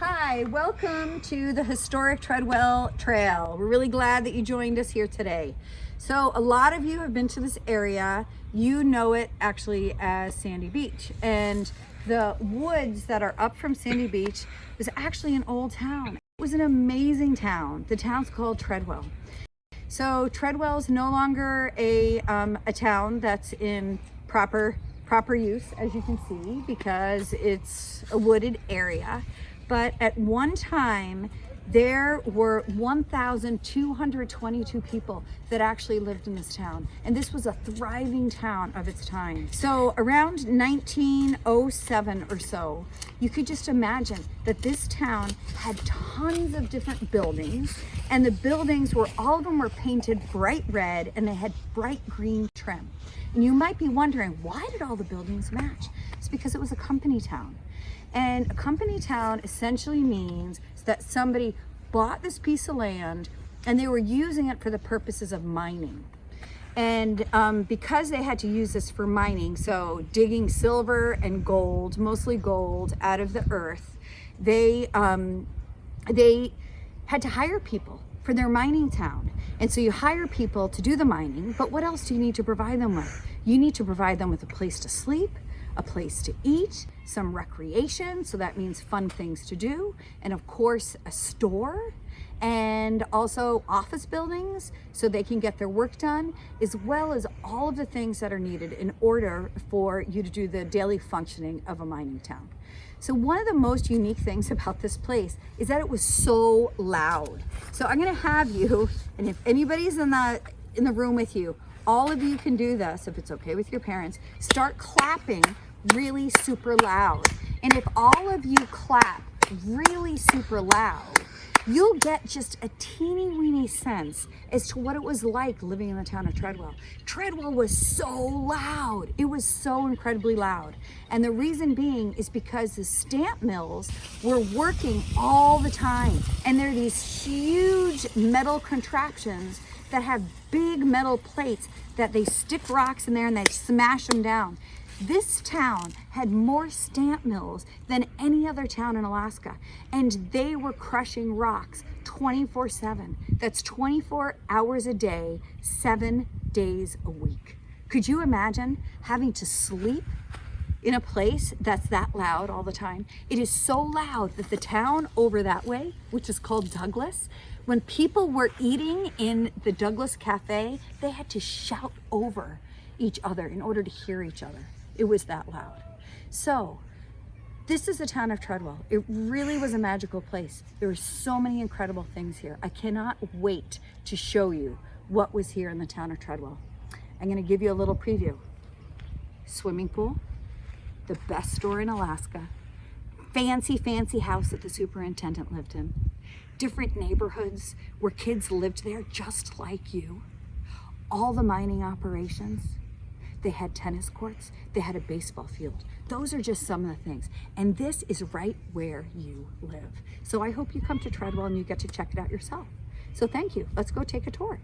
Hi, welcome to the historic Treadwell Trail. We're really glad that you joined us here today. So a lot of you have been to this area. You know it actually as Sandy Beach. And the woods that are up from Sandy Beach was actually an old town. It was an amazing town. The town's called Treadwell. So Treadwell is no longer a town that's in proper use, as you can see, because it's a wooded area. But at one time, there were 1,222 people that actually lived in this town. And this was a thriving town of its time. So around 1907 or so, you could just imagine that this town had tons of different buildings, and the buildings were, all of them were painted bright red and they had bright green trim. And you might be wondering, why did all the buildings match? It's because it was a company town. And a company town essentially means that somebody bought this piece of land and they were using it for the purposes of mining. And because they had to use this for mining, so digging silver and gold, mostly gold, out of the earth, they had to hire people for their mining town. And so you hire people to do the mining, but what else do you need to provide them with? You need to provide them with a place to sleep, a place to eat, some recreation, so that means fun things to do, and of course a store, and also office buildings so they can get their work done, as well as all of the things that are needed in order for you to do the daily functioning of a mining town. So one of the most unique things about this place is that it was so loud. So I'm gonna have you, and if anybody's in the room with you, all of you can do this, if it's okay with your parents, start clapping really super loud. And if all of you clap really super loud, you'll get just a teeny weeny sense as to what it was like living in the town of Treadwell. Treadwell was so loud. It was so incredibly loud. And the reason being is because the stamp mills were working all the time. And there are these huge metal contraptions that have big metal plates that they stick rocks in there and they smash them down. This town had more stamp mills than any other town in Alaska, and they were crushing rocks 24/7. That's 24 hours a day, 7 days a week. Could you imagine having to sleep in a place that's that loud all the time? It is so loud that the town over that way, which is called Douglas, when people were eating in the Douglas Cafe, they had to shout over each other in order to hear each other. It was that loud. So this is the town of Treadwell. It really was a magical place. There were so many incredible things here. I cannot wait to show you what was here in the town of Treadwell. I'm gonna give you a little preview. Swimming pool, the best store in Alaska, fancy house that the superintendent lived in, different neighborhoods where kids lived there just like you, all the mining operations. They had tennis courts, they had a baseball field. Those are just some of the things. And this is right where you live. So I hope you come to Treadwell and you get to check it out yourself. So thank you. Let's go take a tour.